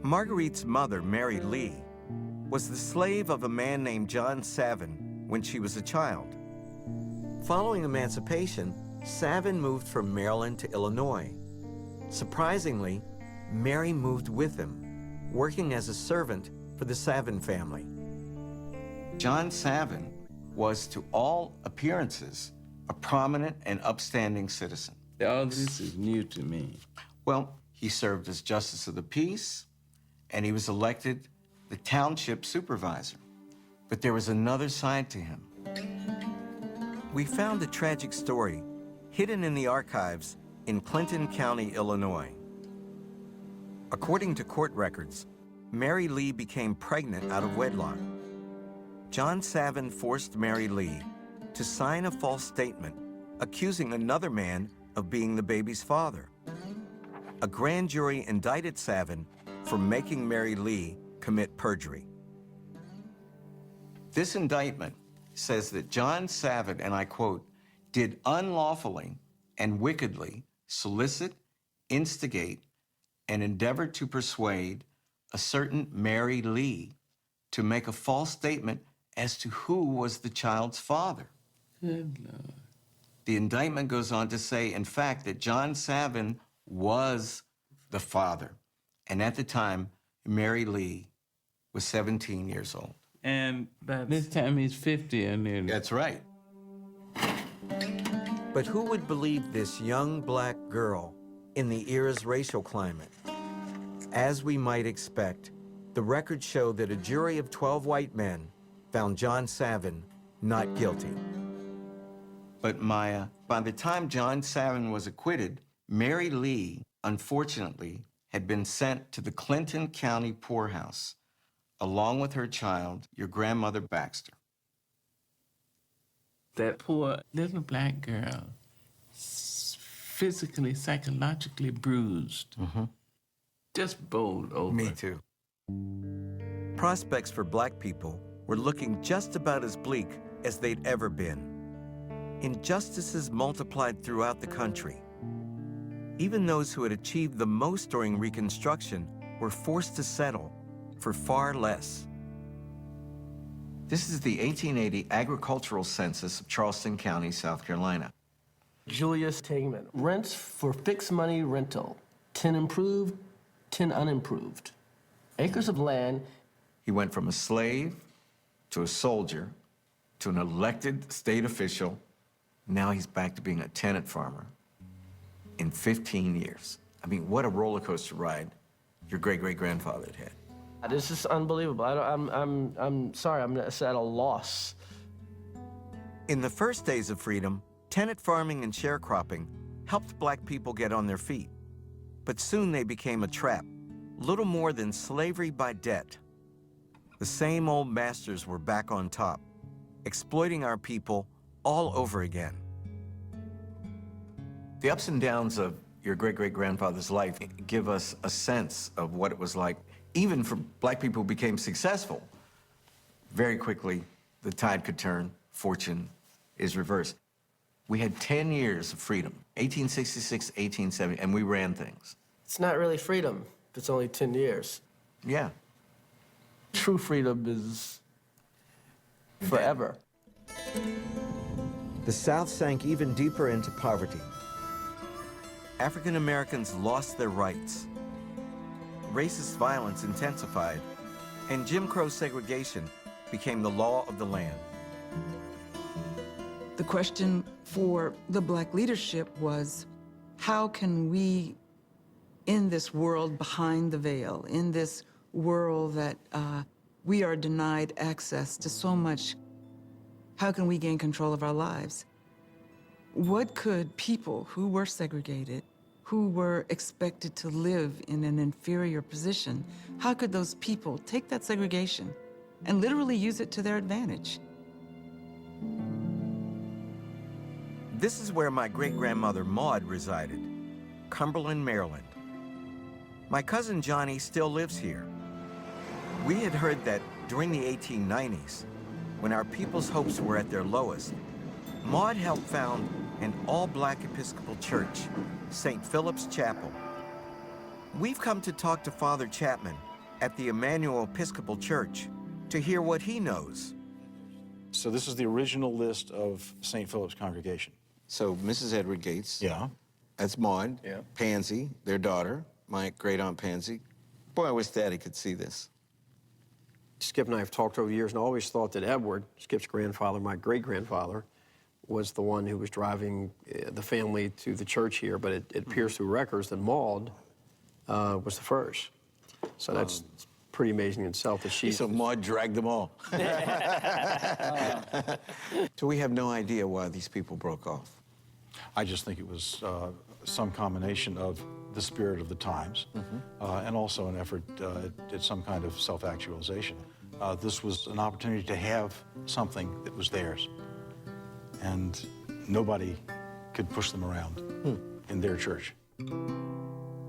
Marguerite's mother, Mary Lee, was the slave of a man named John Savin when she was a child. Following emancipation, Savin moved from Maryland to Illinois. Surprisingly, Mary moved with him, working as a servant for the Savin family. John Savin was, to all appearances, a prominent and upstanding citizen. All this is new to me. Well, he served as Justice of the Peace, and he was elected the township supervisor. But there was another side to him. We found a tragic story hidden in the archives in Clinton County, Illinois. According to court records, Mary Lee became pregnant out of wedlock. John Savin forced Mary Lee to sign a false statement accusing another man of being the baby's father. A grand jury indicted Savin for making Mary Lee commit perjury. This indictment says that John Savin, and I quote, did unlawfully and wickedly solicit, instigate, and endeavor to persuade a certain Mary Lee to make a false statement as to who was the child's father. Good Lord. The indictment goes on to say, in fact, that John Savin was the father. And at the time, Mary Lee was 17 years old. And this time he's 50 and then... That's right. But who would believe this young black girl in the era's racial climate? As we might expect, the records show that a jury of 12 white men found John Savin not guilty. But Maya, by the time John Savin was acquitted, Mary Lee, unfortunately, had been sent to the Clinton County poorhouse, along with her child, your grandmother Baxter. That poor little black girl, physically, psychologically bruised, just bowled over. Me too. Prospects for black people were looking just about as bleak as they'd ever been. Injustices multiplied throughout the country. Even those who had achieved the most during Reconstruction were forced to settle for far less. This is the 1880 agricultural census of Charleston County, South Carolina. Julius Tegman, rents for fixed money rental, 10 improved, 10 unimproved. Acres of land. He went from a slave to a soldier to an elected state official. Now he's back to being a tenant farmer in 15 years. I mean, what a roller coaster ride your great-great-grandfather had had. This is unbelievable. I'm sorry, I'm at a loss. In the first days of freedom, tenant farming and sharecropping helped black people get on their feet. But soon they became a trap, little more than slavery by debt. The same old masters were back on top, exploiting our people all over again. The ups and downs of your great-great-grandfather's life give us a sense of what it was like, even for black people who became successful. Very quickly, the tide could turn, fortune is reversed. We had 10 years of freedom, 1866, 1870, and we ran things. It's not really freedom if it's only 10 years. Yeah. True freedom is forever. The South sank even deeper into poverty. African Americans lost their rights. Racist violence intensified, and Jim Crow segregation became the law of the land. The question for the black leadership was, how can we, in this world behind the veil, in this world that we are denied access to so much, how can we gain control of our lives? What could people who were segregated, who were expected to live in an inferior position, how could those people take that segregation and literally use it to their advantage? This is where my great-grandmother Maud resided, Cumberland, Maryland. My cousin Johnny still lives here. We had heard that during the 1890s, when our people's hopes were at their lowest, Maud helped found an all-black Episcopal church, St. Philip's Chapel. We've come to talk to Father Chapman at the Emmanuel Episcopal Church to hear what he knows. So this is the original list of St. Philip's congregation. So Mrs. Edward Gates. Yeah. That's Maud. Yeah. Pansy, their daughter, my great-aunt Pansy. Boy, I wish Daddy could see this. Skip and I have talked over the years and always thought that Edward, Skip's grandfather, my great-grandfather, was the one who was driving the family to the church here, but it appears through records that Maud was the first. So that's pretty amazing in itself that she... So Maud dragged them all. So we have no idea why these people broke off. I just think it was some combination of the spirit of the times and also an effort at some kind of self-actualization. This was an opportunity to have something that was theirs, and nobody could push them around in their church.